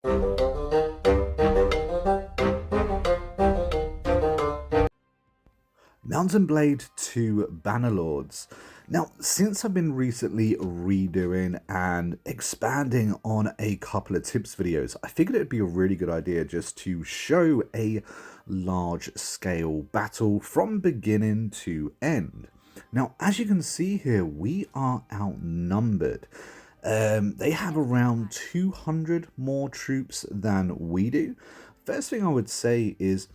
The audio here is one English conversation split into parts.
Mount and Blade to Bannerlords. Now, since I've been recently redoing and expanding on a couple of tips videos, I figured it'd be a really good idea just to show a large scale battle from beginning to end. Now, as you can see here, we are outnumbered. They have around 200 more troops than we do. First thing I would say is,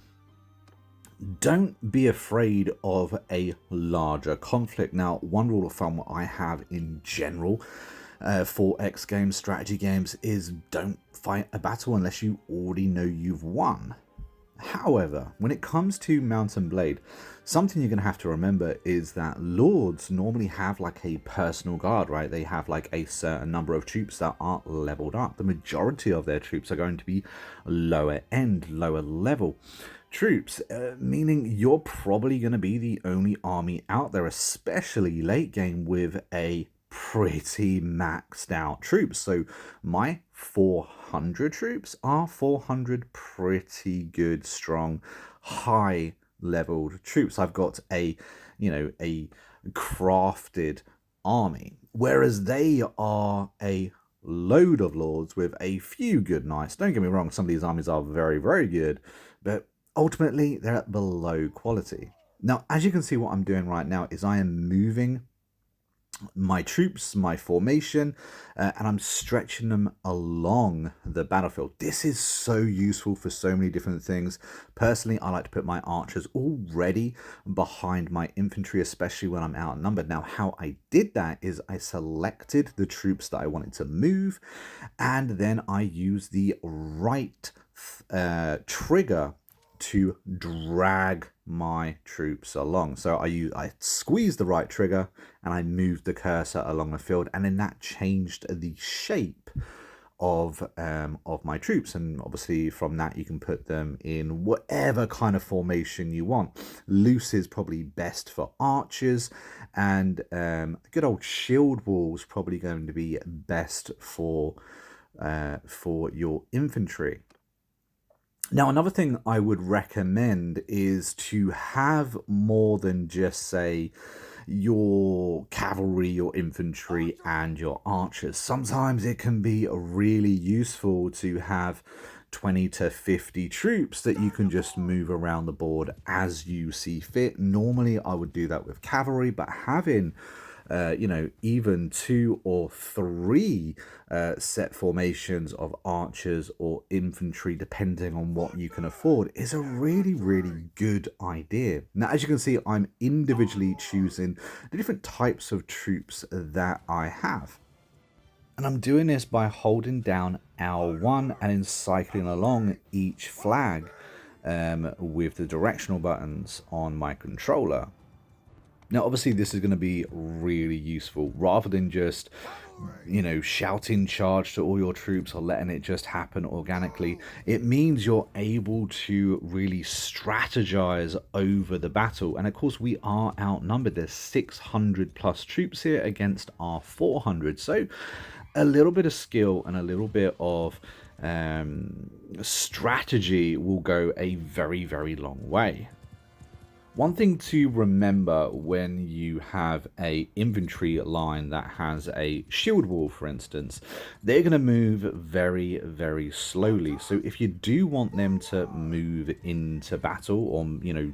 don't be afraid of a larger conflict. Now, one rule of thumb I have in general for X games, strategy games, is don't fight a battle unless you already know you've won. However, when it comes to Mount and Blade, something you're going to have to remember is that Lords normally have like a personal guard, right? They have like a certain number of troops that are leveled up. The majority of their troops are going to be lower end, lower level troops, meaning you're probably going to be the only army out there, especially late game, with a pretty maxed out troops. So my 400 troops are 400 pretty good, strong, high leveled troops. I've got a crafted army, whereas they are a load of lords with a few good knights. Don't get me wrong, some of these armies are very, very good, but ultimately they're at below quality. Now, as you can see, what I'm doing right now is I am moving my troops, my formation, and I'm stretching them along the battlefield. This is so useful for so many different things. Personally, I like to put my archers already behind my infantry, especially when I'm outnumbered. Now, how I did that is I selected the troops that I wanted to move, and then I used the right trigger to drag my troops along. So I squeezed the right trigger and I moved the cursor along the field, and then that changed the shape of my troops. And obviously from that you can put them in whatever kind of formation you want. Loose is probably best for archers, and good old shield wall is probably going to be best for your infantry. Now, another thing I would recommend is to have more than just, say, your cavalry, your infantry, and your archers. Sometimes it can be really useful to have 20 to 50 troops that you can just move around the board as you see fit. Normally, I would do that with cavalry, but having even 2 or 3 set formations of archers or infantry, depending on what you can afford, is a really, really good idea. Now, as you can see, I'm individually choosing the different types of troops that I have. And I'm doing this by holding down L1 and then cycling along each flag with the directional buttons on my controller. Now, obviously, this is going to be really useful. Rather than just, shouting charge to all your troops or letting it just happen organically, it means you're able to really strategize over the battle. And of course, we are outnumbered. There's 600 plus troops here against our 400. So a little bit of skill and a little bit of strategy will go a very, very long way. One thing to remember when you have a infantry line that has a shield wall, for instance, they're going to move very, very slowly. So if you do want them to move into battle or,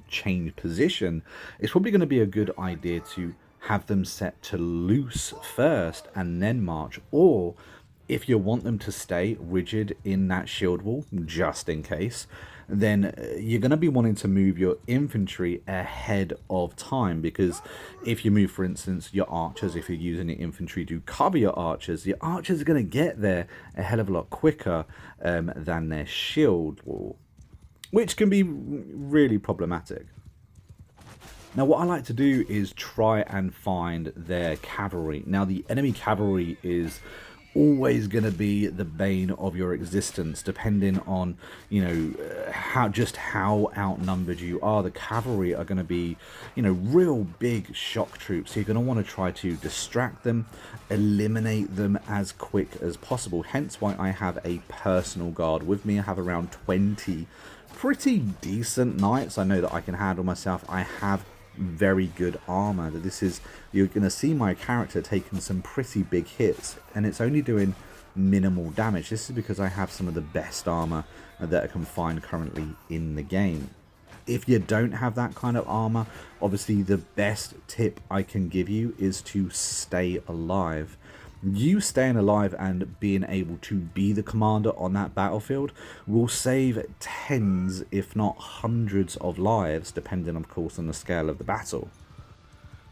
change position, it's probably going to be a good idea to have them set to loose first and then march. Or if you want them to stay rigid in that shield wall, just in case, then you're going to be wanting to move your infantry ahead of time, because if you move, for instance, your archers, if you're using the infantry to cover your archers are going to get there a hell of a lot quicker than their shield wall, which can be really problematic. Now, what I like to do is try and find their cavalry. Now, the enemy cavalry is always going to be the bane of your existence, depending on, how outnumbered you are. The cavalry are going to be, real big shock troops. So you're going to want to try to distract them, eliminate them as quick as possible. Hence why I have a personal guard with me. I have around 20 pretty decent knights. I know that I can handle myself. I have very good armor. You're going to see my character taking some pretty big hits, and it's only doing minimal damage. This is because I have some of the best armor that I can find currently in the game. If you don't have that kind of armor, obviously the best tip I can give you is to stay alive. You staying alive and being able to be the commander on that battlefield will save tens, if not hundreds of lives, depending, of course, on the scale of the battle.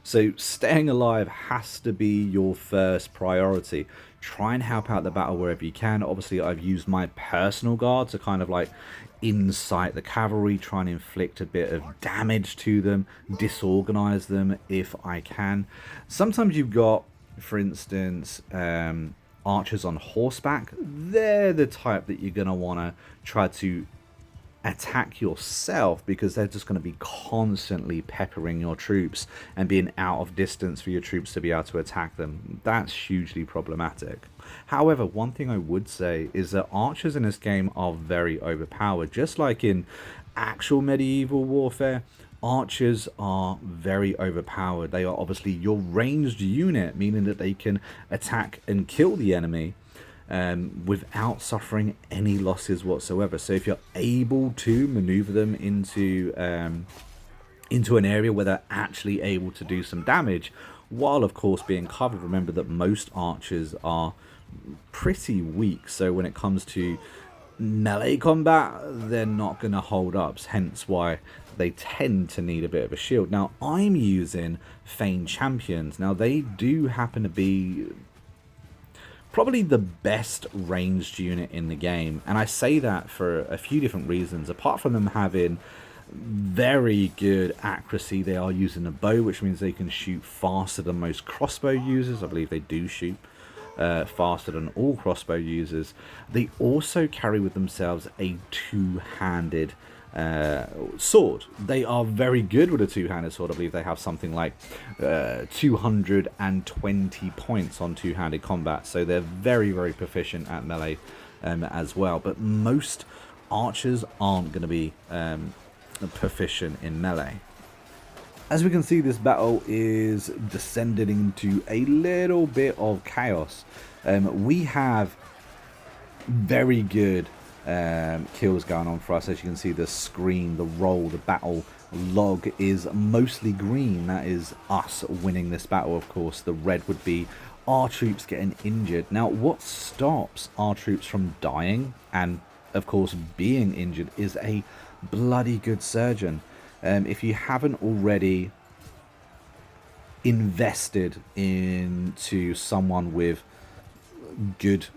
So staying alive has to be your first priority. Try and help out the battle wherever you can. Obviously, I've used my personal guard to kind of like incite the cavalry, try and inflict a bit of damage to them, disorganize them if I can. Sometimes you've got, for instance, archers on horseback. They're the type that you're going to want to try to attack yourself, because they're just going to be constantly peppering your troops and being out of distance for your troops to be able to attack them. That's hugely problematic. However, one thing I would say is that archers in this game are very overpowered. Just like in actual medieval warfare, archers are very overpowered. They are obviously your ranged unit, meaning that they can attack and kill the enemy without suffering any losses whatsoever. So if you're able to maneuver them into an area where they're actually able to do some damage, while of course being covered, remember that most archers are pretty weak. So when it comes to melee combat, they're not going to hold up, hence why they tend to need a bit of a shield. Now, I'm using Feigned Champions. Now, they do happen to be probably the best ranged unit in the game, and I say that for a few different reasons. Apart from them having very good accuracy, they are using a bow, which means they can shoot faster than most crossbow users. I believe they do shoot faster than all crossbow users. They also carry with themselves a two-handed sword. They are very good with a two-handed sword. I believe they have something like 220 points on two-handed combat, so they're very, very proficient at melee as well. But most archers aren't going to be proficient in melee. As we can see, this battle is descending into a little bit of chaos. We have very good kills going on for us. As you can see, the screen, the roll, the battle log is mostly green. That is us winning this battle, of course. The red would be our troops getting injured. Now, what stops our troops from dying and, of course, being injured is a bloody good surgeon. If you haven't already invested into someone with good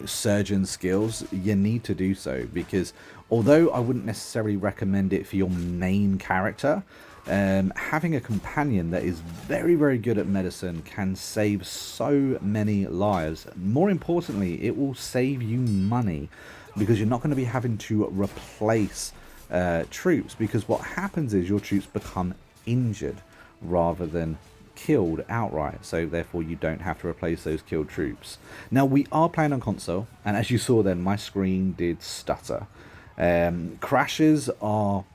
surgeon skills, you need to do so, because although I wouldn't necessarily recommend it for your main character, having a companion that is very, very good at medicine can save so many lives. More importantly, it will save you money, because you're not going to be having to replace troops, because what happens is your troops become injured rather than killed outright, so therefore you don't have to replace those killed troops. Now, we are playing on console, and as you saw then, my screen did stutter. Crashes are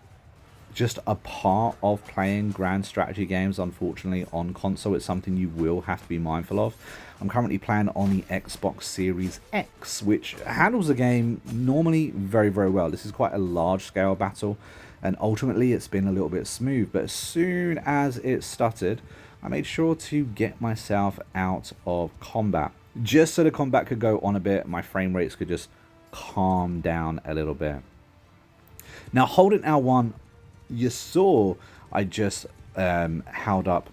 just a part of playing grand strategy games, unfortunately, on console. It's something you will have to be mindful of. I'm currently playing on the Xbox Series X, which handles the game normally very, very well. This is quite a large scale battle, and ultimately it's been a little bit smooth, but as soon as it stuttered, I made sure to get myself out of combat, just so the combat could go on a bit, my frame rates could just calm down a little bit. Now, holding L1, you saw I just held up,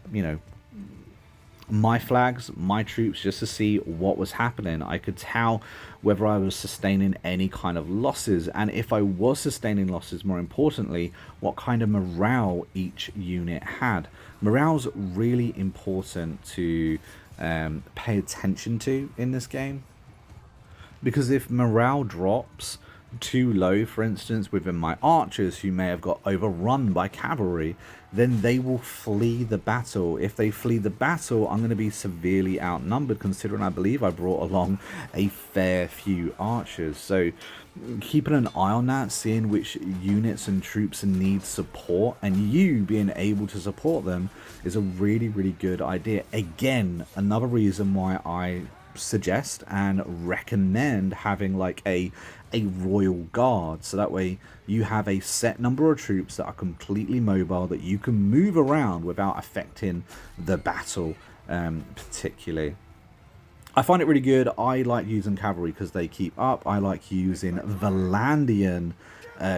my flags, my troops, just to see what was happening. I could tell whether I was sustaining any kind of losses, and if I was sustaining losses, more importantly, what kind of morale each unit had. Morale's really important to pay attention to in this game, Because if morale drops too low, for instance, within my archers who may have got overrun by cavalry, then they will flee the battle. If they flee the battle, I'm going to be severely outnumbered, considering I believe I brought along a fair few archers. So keeping an eye on that, seeing which units and troops need support, and you being able to support them is a really, really good idea. Again, another reason why I suggest and recommend having like a royal guard, so that way you have a set number of troops that are completely mobile that you can move around without affecting the battle. Particularly, I find it really good. I like using cavalry because they keep up. I like using Valandian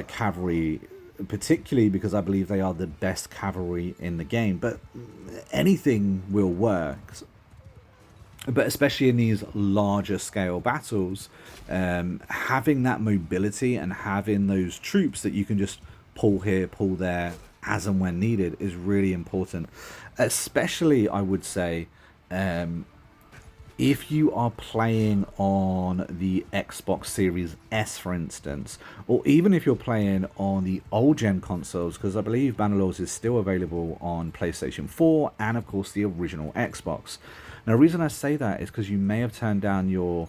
cavalry, particularly because I believe they are the best cavalry in the game, but anything will work. But especially in these larger scale battles, having that mobility and having those troops that you can just pull here, pull there, as and when needed is really important. Especially, I would say, if you are playing on the Xbox Series S, for instance, or even if you're playing on the old gen consoles, because I believe Bannerlord is still available on PlayStation 4 and, of course, the original Xbox. Now, the reason I say that is because you may have turned down your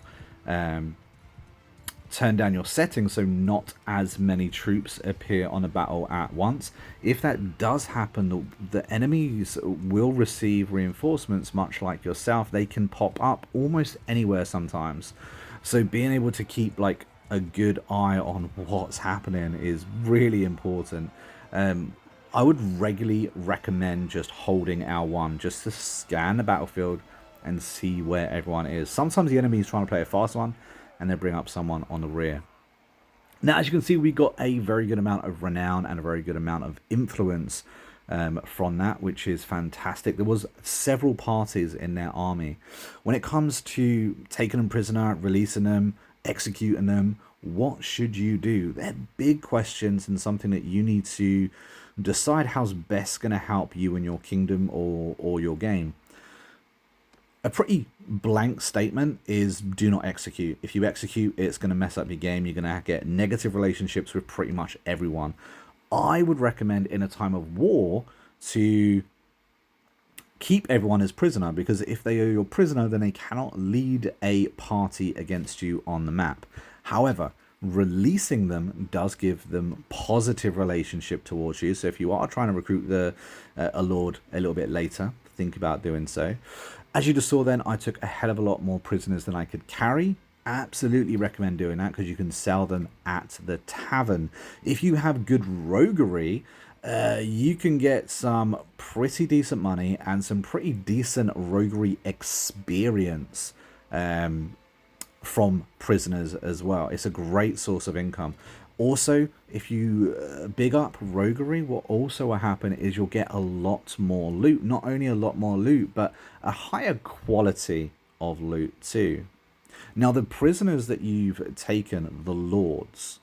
settings so not as many troops appear on a battle at once. If that does happen, the enemies will receive reinforcements much like yourself. They can pop up almost anywhere sometimes. So being able to keep like a good eye on what's happening is really important. I would regularly recommend just holding L1 just to scan the battlefield and see where everyone is. Sometimes the enemy is trying to play a fast one and they bring up someone on the rear. Now, as you can see, we got a very good amount of renown and a very good amount of influence from that, which is fantastic. There was several parties in their army. When it comes to taking them prisoner, releasing them, executing them, what should you do? They're big questions and something that you need to decide how's best going to help you in your kingdom or your game. A pretty blank statement is do not execute. If you execute, it's going to mess up your game. You're going to get negative relationships with pretty much everyone. I would recommend in a time of war to keep everyone as prisoner, because if they are your prisoner, then they cannot lead a party against you on the map. However, releasing them does give them positive relationship towards you. So if you are trying to recruit a lord a little bit later, think about doing so. As you just saw then, I took a hell of a lot more prisoners than I could carry. Absolutely recommend doing that because you can sell them at the tavern. If you have good roguery, you can get some pretty decent money and some pretty decent roguery experience from prisoners as well. It's a great source of income. Also, if you big up roguery, what also will happen is you'll get a lot more loot. Not only a lot more loot, but a higher quality of loot too. Now, the prisoners that you've taken, the lords,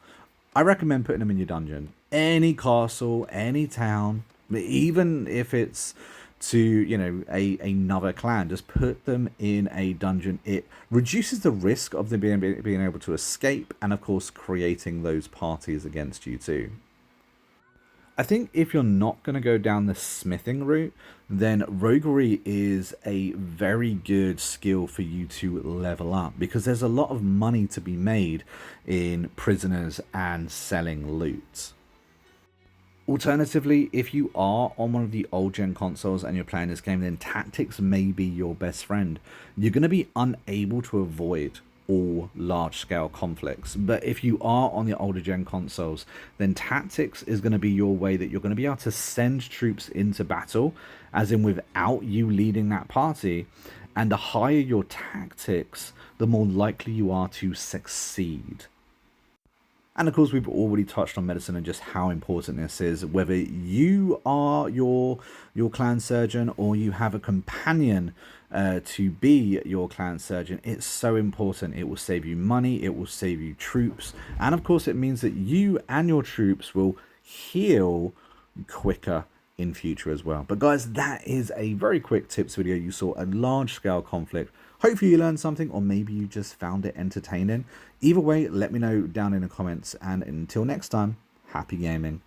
I recommend putting them in your dungeon. Any castle, any town, even if it's to, you know, another clan, just put them in a dungeon. It reduces the risk of them being able to escape, and of course creating those parties against you too. I think if you're not going to go down the smithing route, then roguery is a very good skill for you to level up, because there's a lot of money to be made in prisoners and selling loot. Alternatively, if you are on one of the old gen consoles and you're playing this game, then tactics may be your best friend. You're going to be unable to avoid all large scale conflicts, but if you are on the older gen consoles, then tactics is going to be your way that you're going to be able to send troops into battle, as in without you leading that party. And the higher your tactics, the more likely you are to succeed. And of course, we've already touched on medicine and just how important this is. Whether you are your clan surgeon or you have a companion to be your clan surgeon, it's so important. It will save you money, it will save you troops, and of course it means that you and your troops will heal quicker in future as well. But guys, that is a very quick tips video. You saw a large scale conflict Hopefully you learned something, or maybe you just found it entertaining. Either way, let me know down in the comments, and until next time, happy gaming.